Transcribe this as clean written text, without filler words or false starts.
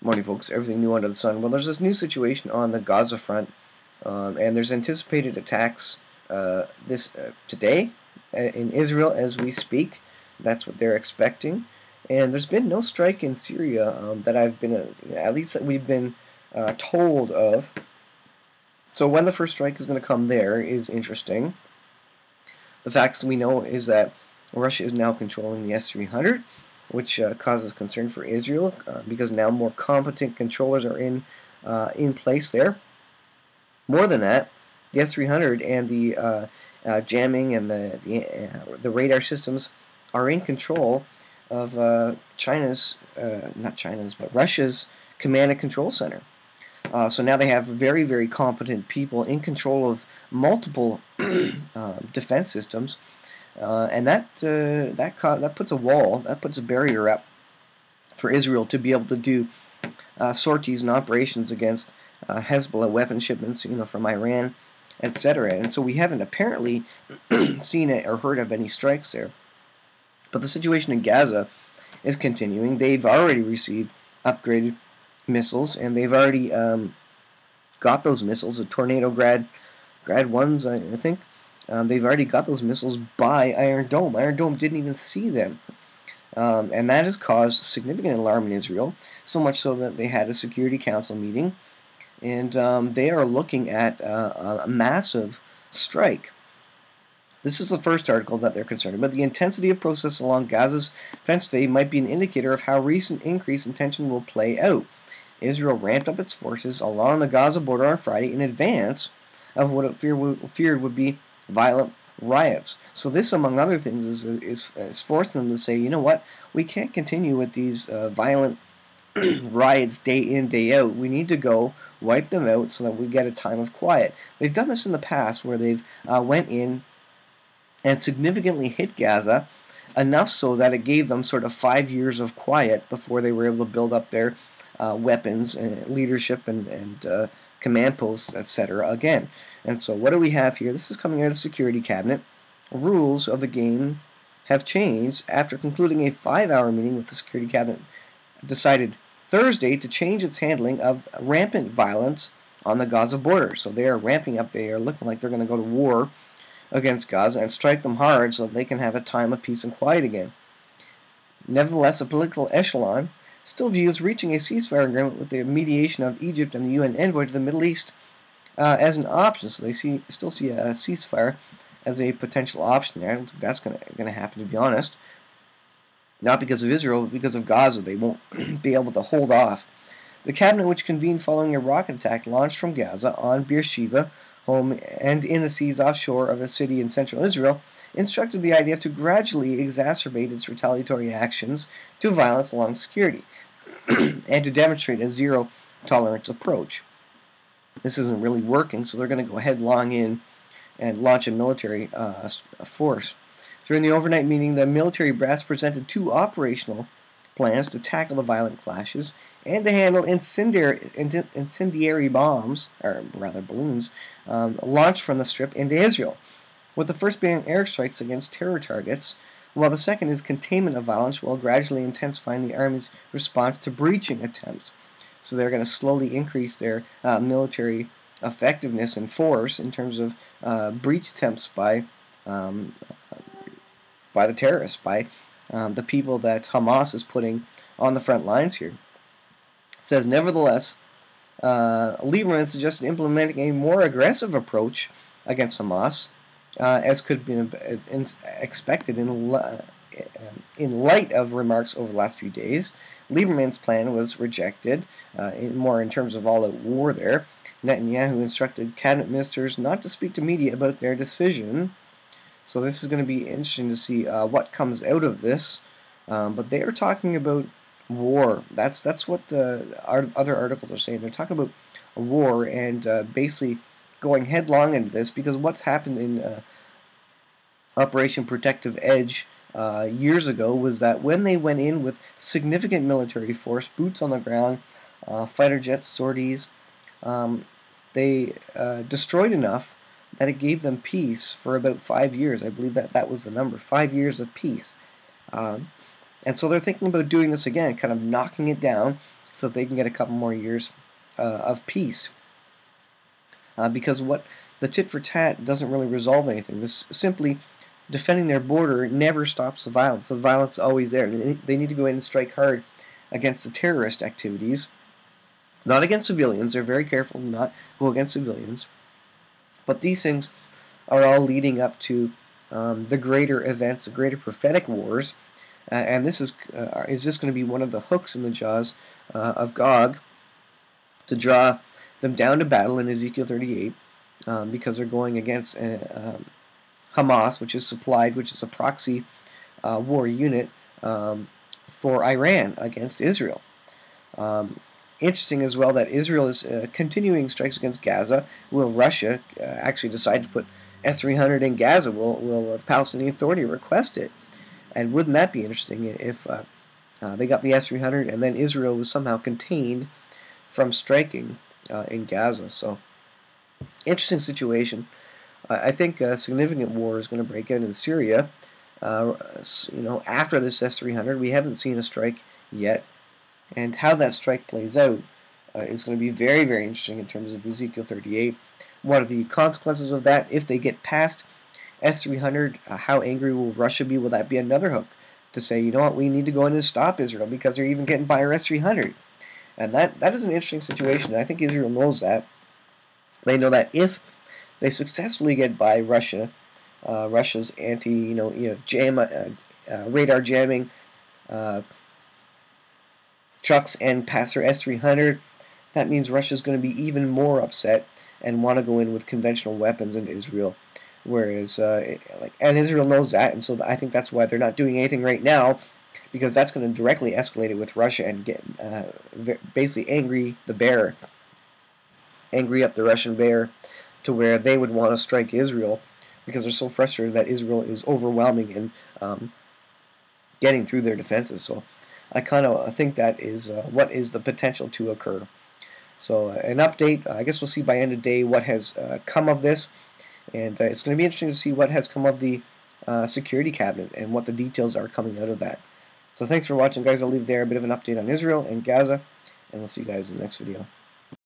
Morning, folks. Everything new under the sun. Well, there's this new situation on the Gaza front, and there's anticipated attacks today in Israel as we speak. That's what they're expecting. And there's been no strike in Syria that I've been, at least that we've been told of. So when the first strike is going to come there is interesting. The facts we know is that Russia is now controlling the S-300, which causes concern for Israel because now more competent controllers are in place there. More than that, the S-300 and the jamming and the radar systems are in control of Russia's command and control center. So now they have very, very competent people in control of multiple defense systems, and that puts a barrier up for Israel to be able to do sorties and operations against Hezbollah weapon shipments, from Iran, etc. And so we haven't apparently seen it or heard of any strikes there. But the situation in Gaza is continuing. They've already received upgraded missiles, and they've already got those missiles, the Tornado Grad 1s, I think. They've already got those missiles by Iron Dome. Iron Dome didn't even see them. And that has caused significant alarm in Israel, so much so that they had a Security Council meeting, and they are looking at a massive strike. This is the first article that they're concerned about. The intensity of protests along Gaza's fence today might be an indicator of how recent increase in tension will play out. Israel ramped up its forces along the Gaza border on Friday in advance of what it feared would be violent riots. So this, among other things, is forcing them to say, you know what, we can't continue with these violent riots day in, day out. We need to go wipe them out so that we get a time of quiet. They've done this in the past where they've went in and significantly hit Gaza, enough so that it gave them sort of 5 years of quiet before they were able to build up their weapons and leadership and command posts, etc. again. And so what do we have here? This is coming out of the Security Cabinet. Rules of the game have changed after concluding a 5-hour meeting with the Security Cabinet. Decided Thursday to change its handling of rampant violence on the Gaza border. So they are ramping up. They are looking like they're going to go to war against Gaza and strike them hard so that they can have a time of peace and quiet again. Nevertheless, a political echelon still views reaching a ceasefire agreement with the mediation of Egypt and the UN envoy to the Middle East as an option. So they still see a ceasefire as a potential option there. I don't think that's going to happen, to be honest. Not because of Israel, but because of Gaza. They won't be able to hold off. The cabinet, which convened following a rocket attack launched from Gaza on Beersheba, home and in the seas offshore of a city in central Israel, instructed the IDF to gradually exacerbate its retaliatory actions to violence along security and to demonstrate a zero-tolerance approach. This isn't really working, so they're going to go headlong in and launch a military force. During the overnight meeting, the military brass presented 2 operational plans to tackle the violent clashes and to handle incendiary bombs, or rather balloons, launched from the Strip into Israel, with the first being airstrikes against terror targets, while the second is containment of violence while gradually intensifying the Army's response to breaching attempts. So they're going to slowly increase their military effectiveness and force in terms of breach attempts by the terrorists, by the people that Hamas is putting on the front lines here. It says, nevertheless, Lieberman suggested implementing a more aggressive approach against Hamas, as could be expected in light of remarks over the last few days. Lieberman's plan was rejected, in terms of all-out war there. Netanyahu instructed cabinet ministers not to speak to media about their decision. So this is going to be interesting to see what comes out of this. But they are talking about war. That's what other articles are saying. They're talking about a war and basically going headlong into this because what's happened in Operation Protective Edge years ago was that when they went in with significant military force, boots on the ground, fighter jets, sorties, they destroyed enough that it gave them peace for about 5 years. I believe that was the number, 5 years of peace. And so they're thinking about doing this again, kind of knocking it down, so that they can get a couple more years of peace. Because what the tit for tat doesn't really resolve anything. This simply defending their border never stops the violence. The violence is always there. They need to go in and strike hard against the terrorist activities, not against civilians. They're very careful not to go against civilians. But these things are all leading up to the greater events, the greater prophetic wars, and this is just going to be one of the hooks in the jaws of Gog to draw them down to battle in Ezekiel 38, because they're going against Hamas, which is a proxy war unit for Iran against Israel. Interesting as well that Israel is continuing strikes against Gaza. Will Russia actually decide to put S-300 in Gaza? Will the Palestinian Authority request it? And wouldn't that be interesting if they got the S-300 and then Israel was somehow contained from striking in Gaza? So, interesting situation. I think a significant war is going to break out in Syria. After this S-300, we haven't seen a strike yet. And how that strike plays out is going to be very, very interesting in terms of Ezekiel 38. What are the consequences of that? If they get past S-300, how angry will Russia be? Will that be another hook to say, you know what, we need to go in and stop Israel because they're even getting by our S-300? And that is an interesting situation. I think Israel knows that. They know that if they successfully get by Russia, Russia's radar jamming trucks and pass their S-300, that means Russia's going to be even more upset and want to go in with conventional weapons into Israel. Whereas, and Israel knows that, and so I think that's why they're not doing anything right now, because that's going to directly escalate it with Russia and get basically angry up the Russian bear, to where they would want to strike Israel because they're so frustrated that Israel is overwhelming and getting through their defenses. So I kind of think that is what is the potential to occur. So an update, I guess we'll see by end of day what has come of this, and it's going to be interesting to see what has come of the security cabinet and what the details are coming out of that. So thanks for watching, guys. I'll leave there a bit of an update on Israel and Gaza, and we'll see you guys in the next video.